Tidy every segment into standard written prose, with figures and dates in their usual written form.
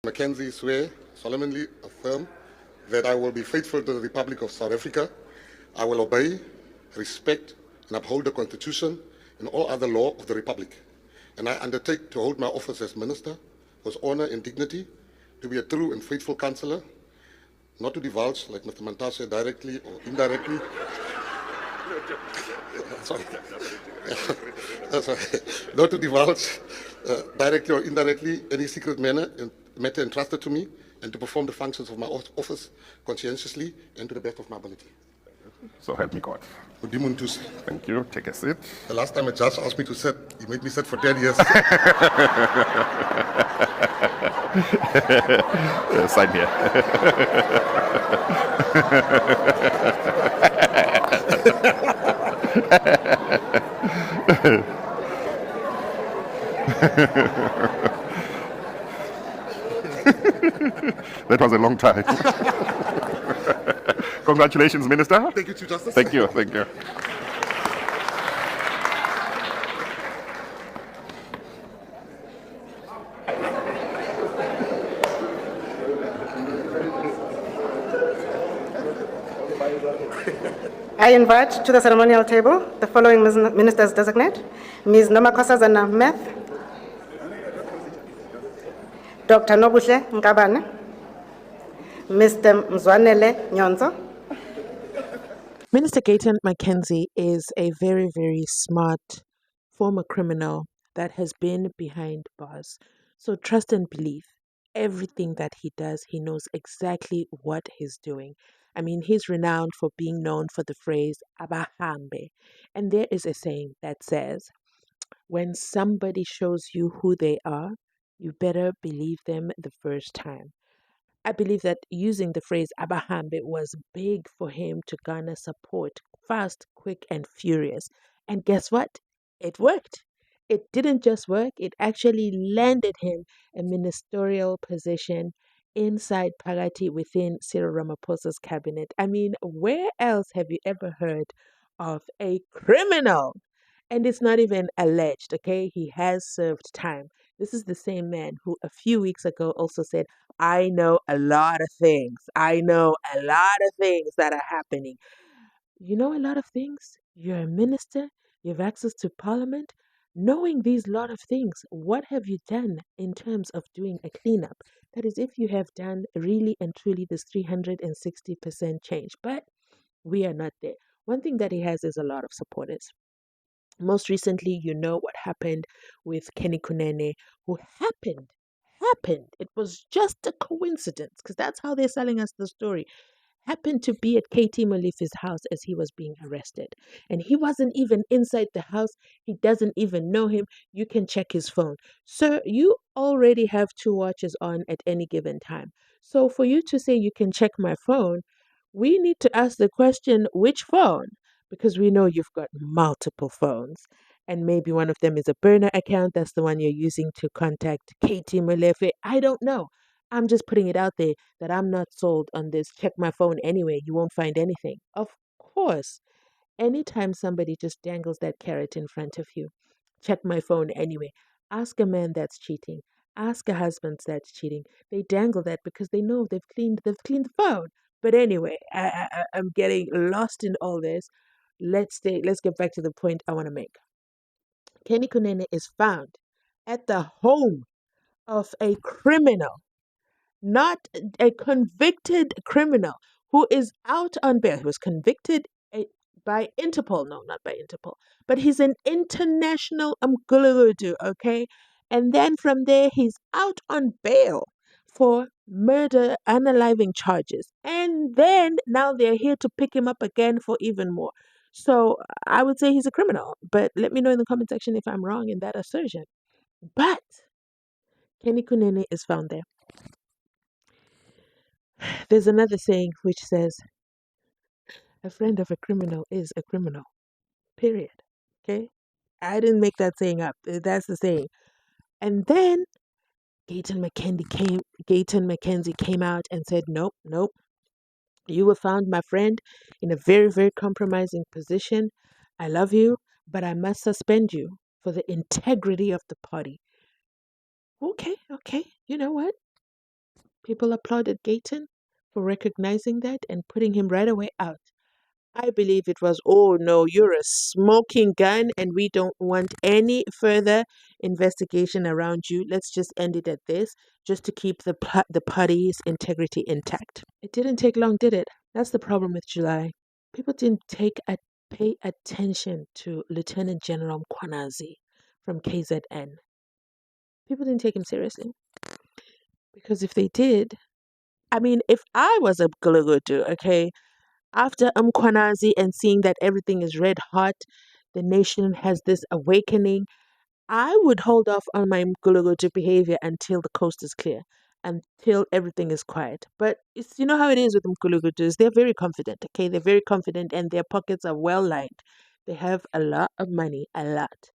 Mckenzie swear solemnly affirm that I will be faithful to the Republic of South Africa. I will obey, respect, and uphold the Constitution and all other law of the Republic. And I undertake to hold my office as Minister with honor and dignity, to be a true and faithful counsellor, not to divulge, like Mr. Mantashe said, directly or indirectly. Sorry. Sorry. Not to divulge directly or indirectly any secret matter entrusted to me, and to perform the functions of my office conscientiously and to the best of my ability. So help me God. Thank you. Take a seat. The last time a judge asked me to sit, he made me sit for 10 years. Sign here. That was a long time. Congratulations, Minister. Thank you, Chief Justice. Thank you. Thank you. I invite to the ceremonial table the following ministers designate: Ms. Nomakosazana Meth, Dr. Nobuhle Nkabane, Mr. Mzwanele Nyonzo. Minister Gayton Mckenzie is a very, very smart former criminal that has been behind bars. So trust and believe everything that he does, he knows exactly what he's doing. I mean, he's renowned for being known for the phrase abahambe. And there is a saying that says, when somebody shows you who they are, you better believe them the first time. I believe that using the phrase abahambe was big for him to garner support, fast, quick, and furious. And guess what? It worked. It didn't just work, it actually landed him a ministerial position inside Pagati within Cyril Ramaphosa's cabinet. I mean, where else have you ever heard of a criminal? And it's not even alleged, okay? He has served time. This is the same man who a few weeks ago also said, I know a lot of things. I know a lot of things that are happening. You know a lot of things? You're a minister, you have access to parliament. Knowing these lot of things, what have you done in terms of doing a cleanup? That is, if you have done really and truly this 360% change. But we are not there. One thing that he has is a lot of supporters. Most recently, you know what happened with Kenny Kunene, who happened. It was just a coincidence, because that's how they're selling us the story. Happened to be at KT Malifi's house as he was being arrested. And he wasn't even inside the house. He doesn't even know him. You can check his phone. Sir, you already have 2 watches on at any given time. So for you to say you can check my phone, we need to ask the question, which phone? Because we know you've got multiple phones. And maybe one of them is a burner account. That's the one you're using to contact KT Malefe. I don't know. I'm just putting it out there that I'm not sold on this. Check my phone anyway. You won't find anything. Of course, anytime somebody just dangles that carrot in front of you, check my phone anyway. Ask a man that's cheating. Ask a husband that's cheating. They dangle that because they know they've cleaned the phone. But anyway, I'm getting lost in all this. Let's get back to the point I want to make. Kenny Kunene is found at the home of a criminal, not a convicted criminal who is out on bail. He was convicted by Interpol. No, not by Interpol. But he's an international Gulu, okay? And then from there, he's out on bail for murder, unaliving charges. And then now they're here to pick him up again for even more. So I would say he's a criminal. But let me know in the comment section if I'm wrong in that assertion. But Kenny Kunene is found there. There's another saying which says, a friend of a criminal is a criminal. Period. Okay? I didn't make that saying up. That's the saying. And then Gayton Mckenzie came out and said, nope. You were found, my friend, in a very, very compromising position. I love you, but I must suspend you for the integrity of the party. Okay. You know what? People applauded Gayton for recognizing that and putting him right away out. I believe it was, oh no, you're a smoking gun and we don't want any further investigation around you. Let's just end it at this, just to keep the party's integrity intact. It didn't take long, did it? That's the problem with July. People didn't pay attention to Lieutenant General Mkwanazi from KZN. People didn't take him seriously. Because if they did, I mean, if I was a Gulugudu, okay, after Mkwanazi and seeing that everything is red hot, the nation has this awakening, I would hold off on my Gulugudu behavior until the coast is clear, until everything is quiet. But it's, you know how it is with Mkulugudus, they're very confident, okay? They're very confident and their pockets are well lined. They have a lot of money, a lot.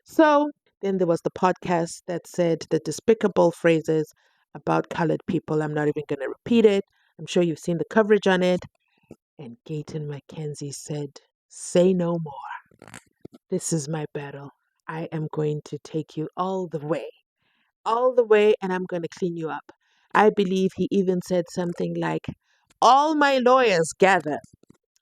So then there was the podcast that said the despicable phrases about colored people. I'm not even going to repeat it. I'm sure you've seen the coverage on it. And Gayton Mckenzie said, "Say no more. This is my battle. I am going to take you all the way, and I'm going to clean you up." I believe he even said something like, "All my lawyers gather.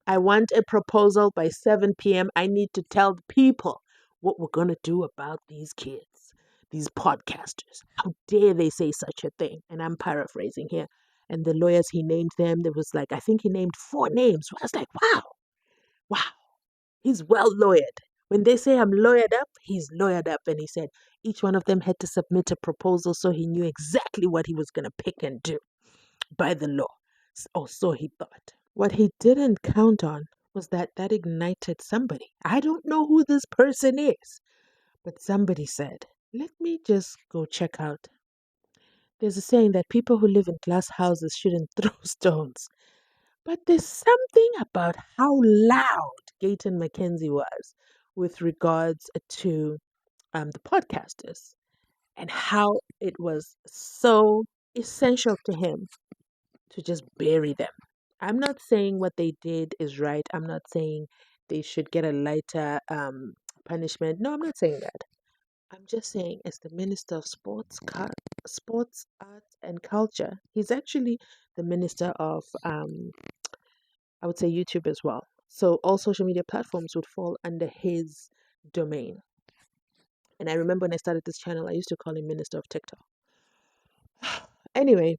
I want a proposal by 7 p.m. I need to tell the people what we're going to do about these kids, these podcasters. How dare they say such a thing?" And I'm paraphrasing here. And the lawyers, he named them. There was like, I think he named 4 names. I was like, wow, he's well lawyered. When they say I'm lawyered up, he's lawyered up. And he said each one of them had to submit a proposal so he knew exactly what he was going to pick and do by the law. Or so he thought. What he didn't count on was that ignited somebody. I don't know who this person is, but somebody said, let me just go check out. There's a saying that people who live in glass houses shouldn't throw stones. But there's something about how loud Gayton Mckenzie was with regards to the podcasters and how it was so essential to him to just bury them. I'm not saying what they did is right. I'm not saying they should get a lighter punishment. No, I'm not saying that. I'm just saying, as the Minister of Sports, Arts, and Culture, he's actually the Minister of, I would say, YouTube as well. So all social media platforms would fall under his domain. And I remember when I started this channel, I used to call him Minister of TikTok. Anyway,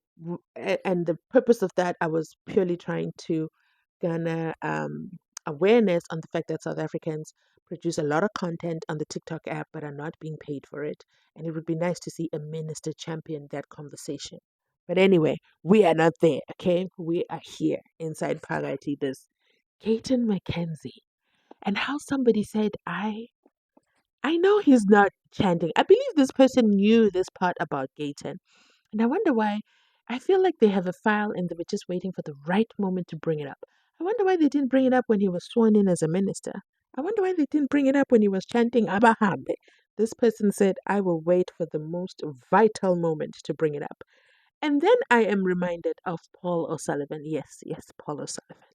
and the purpose of that, I was purely trying to garner awareness on the fact that South Africans produce a lot of content on the TikTok app but are not being paid for it. And it would be nice to see a minister champion that conversation. But anyway, we are not there, okay? We are here inside Parati, this Gayton Mckenzie. And how somebody said, I know he's not chanting. I believe this person knew this part about Gayton. And I wonder why. I feel like they have a file and they were just waiting for the right moment to bring it up. I wonder why they didn't bring it up when he was sworn in as a minister. I wonder why they didn't bring it up when he was chanting Abahambe. This person said, I will wait for the most vital moment to bring it up. And then I am reminded of Paul O'Sullivan. Yes, Paul O'Sullivan.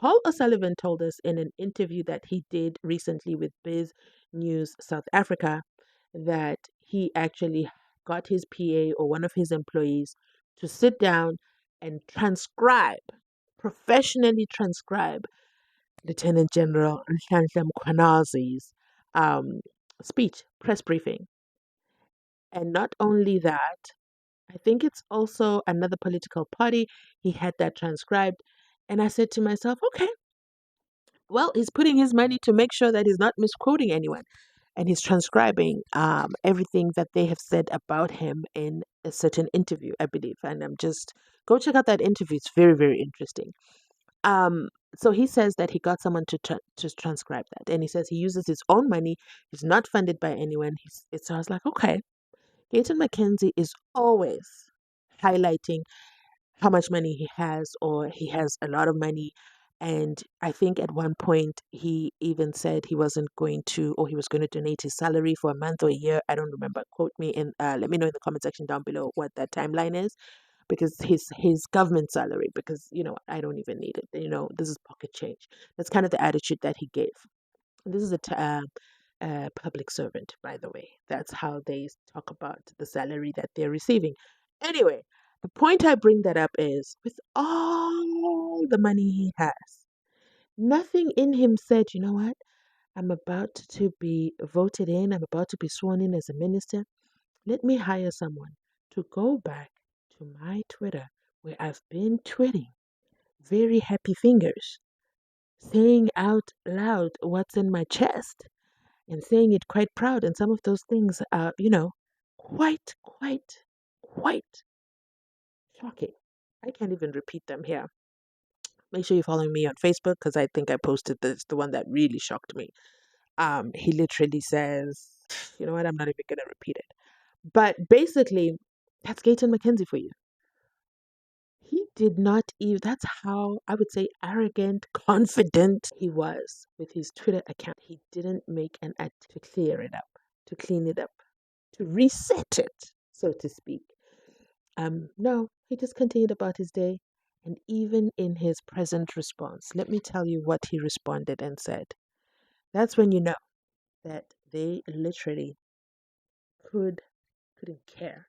Paul O'Sullivan told us in an interview that he did recently with Biz News South Africa that he actually got his PA or one of his employees to sit down and professionally transcribe Lieutenant General Nhlanhla Mkhwanazi's speech, press briefing. And not only that, I think it's also another political party. He had that transcribed. And I said to myself, okay, well, he's putting his money to make sure that he's not misquoting anyone. And he's transcribing everything that they have said about him in a certain interview, I believe. And go check out that interview. It's very, very interesting. So he says that he got someone to transcribe that. And he says he uses his own money. He's not funded by anyone. So I was like, okay. Gayton Mckenzie is always highlighting how much money he has, or he has a lot of money. And I think at one point he even said he wasn't going to, or he was going to donate his salary for a month or a year. I don't remember. Quote me and let me know in the comment section down below what that timeline is, because his government salary, because I don't even need it. This is pocket change. That's kind of the attitude that he gave. And this is a public servant, by the way. That's how they talk about the salary that they're receiving. Anyway, the point I bring that up is with all the money he has, nothing in him said, you know what? I'm about to be voted in. I'm about to be sworn in as a minister. Let me hire someone to go back to my Twitter where I've been tweeting very happy fingers, saying out loud what's in my chest and saying it quite proud. And some of those things are, quite shocking. I can't even repeat them here. Make sure you're following me on Facebook because I think I posted the one that really shocked me. He literally says, you know what, I'm not even gonna repeat it. But basically, that's Gayton Mckenzie for you. He did not even, that's how I would say arrogant, confident he was with his Twitter account. He didn't make an attempt to clear it up, to clean it up, to reset it, so to speak. No, he just continued about his day. And even in his present response, let me tell you what he responded and said. That's when you know that they literally couldn't care.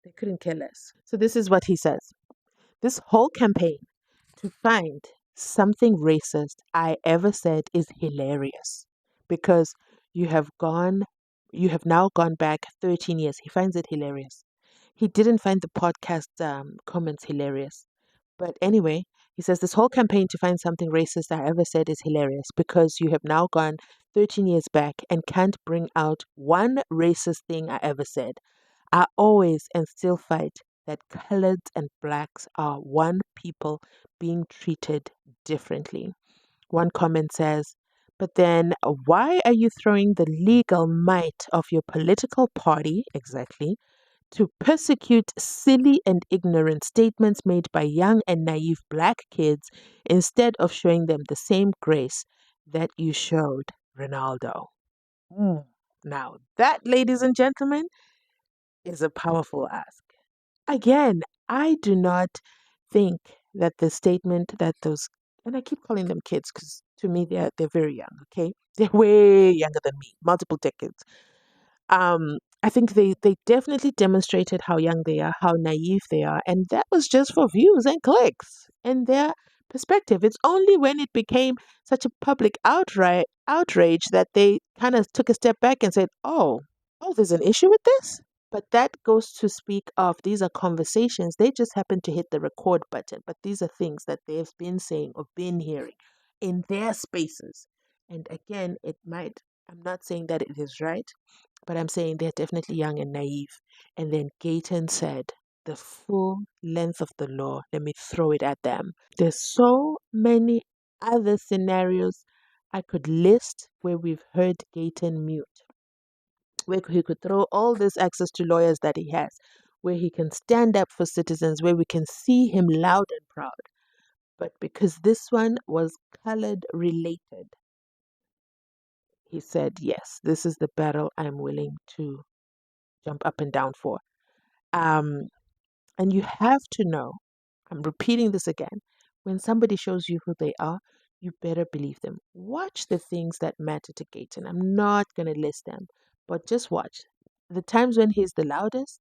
They couldn't care less. So this is what he says. This whole campaign to find something racist I ever said is hilarious because you have gone you have now gone back 13 years. He finds it hilarious. He didn't find the podcast comments hilarious. But anyway, he says this whole campaign to find something racist I ever said is hilarious because you have now gone 13 years back and can't bring out one racist thing I ever said. I always and still fight that coloreds and blacks are one people being treated differently. One comment says, but then why are you throwing the legal might of your political party, exactly, to persecute silly and ignorant statements made by young and naive black kids instead of showing them the same grace that you showed Ronaldo? Now, that, ladies and gentlemen, is a powerful ask. Again, I do not think that the statement that those, and I keep calling them kids because to me they're very young, okay? They're way younger than me, multiple decades. I think they definitely demonstrated how young they are, how naive they are, and that was just for views and clicks and their perspective. It's only when it became such a public outrage that they kind of took a step back and said, "Oh, there's an issue with this." But that goes to speak of these are conversations. They just happen to hit the record button, but these are things that they've been saying or been hearing in their spaces. And again, I'm not saying that it is right, but I'm saying they're definitely young and naive. And then Gayton said, the full length of the law, let me throw it at them. There's so many other scenarios I could list where we've heard Gayton mute, where he could throw all this access to lawyers that he has, where he can stand up for citizens, where we can see him loud and proud. But because this one was colored related, he said, yes, this is the battle I'm willing to jump up and down for. And you have to know, I'm repeating this again, when somebody shows you who they are, you better believe them. Watch the things that matter to Gayton. I'm not going to list them, but just watch. The times when he's the loudest,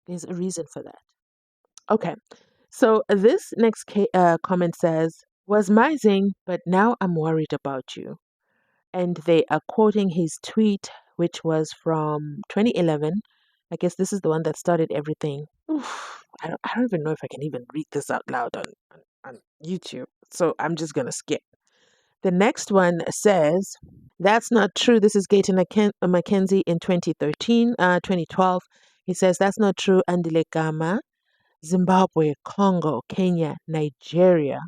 there's a reason for that. Okay, so this next comment says, was amazing, but now I'm worried about you. And they are quoting his tweet, which was from 2011. I guess this is the one that started everything. Oof, I don't even know if I can even read this out loud on YouTube. So I'm just going to skip. The next one says, that's not true. This is Gayton Mckenzie in 2012. He says, that's not true. Andile Gama, Zimbabwe, Congo, Kenya, Nigeria,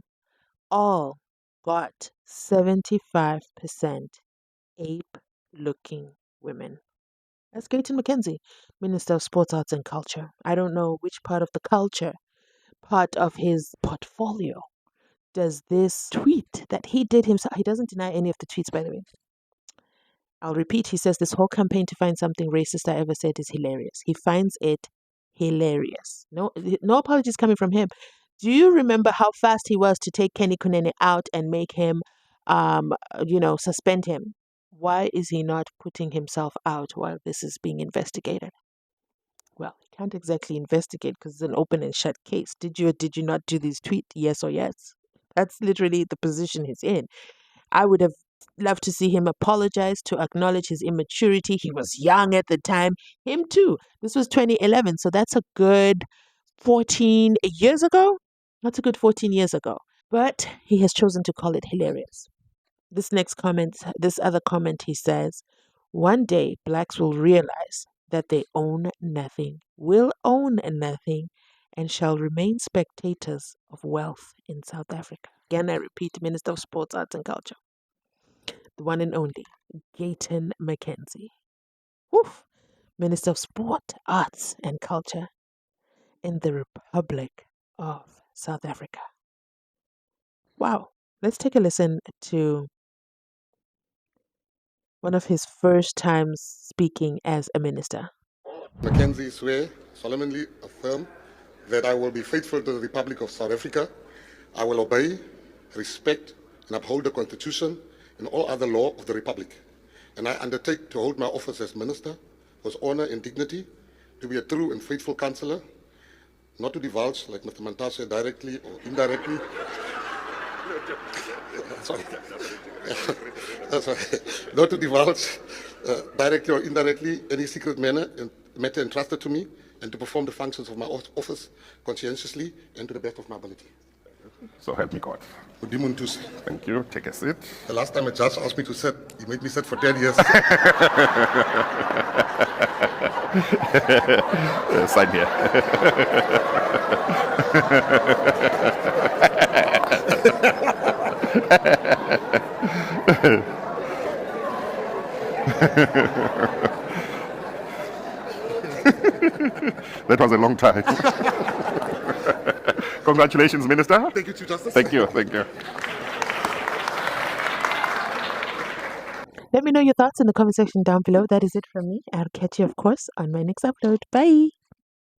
all got 75% ape-looking women. That's Gayton Mckenzie, Minister of Sports, Arts and Culture. I don't know which part of the culture, part of his portfolio, does this tweet that he did himself. He doesn't deny any of the tweets, by the way. I'll repeat, he says this whole campaign to find something racist I ever said is hilarious. He finds it hilarious. No apologies coming from him. Do you remember how fast he was to take Kenny Kunene out and make him, suspend him? Why is he not putting himself out while this is being investigated? Well, he can't exactly investigate because it's an open and shut case. Did you or did you not do these tweets? Yes or yes? That's literally the position he's in. I would have loved to see him apologize, to acknowledge his immaturity. He was young at the time. Him too. This was 2011, so that's a good 14 years ago. That's a good 14 years ago. But he has chosen to call it hilarious. This other comment, he says, one day blacks will realize that they own nothing, will own nothing, and shall remain spectators of wealth in South Africa. Again, I repeat, Minister of Sports, Arts and Culture, the one and only Gayton Mckenzie. Woof! Minister of Sport, Arts and Culture in the Republic of South Africa. Wow. Let's take a listen to one of his first times speaking as a minister. Mckenzie swear solemnly affirm that I will be faithful to the Republic of South Africa. I will obey, respect, and uphold the Constitution and all other law of the Republic. And I undertake to hold my office as minister with honor and dignity, to be a true and faithful counsellor, not to divulge, like Mr. Mantas said, directly or indirectly. Sorry. Not to divulge directly or indirectly any secret matter entrusted to me, and to perform the functions of my office conscientiously and to the best of my ability. So help me God. Udimuntus. Thank you. Take a seat. The last time a judge asked me to sit, he made me sit for 10 years. Sign here. That was a long time. Congratulations, Minister. Thank you, Chief Justice. Thank you. Thank you. Let me know your thoughts in the comment section down below. That is it from me. I'll catch you, of course, on my next upload. Bye.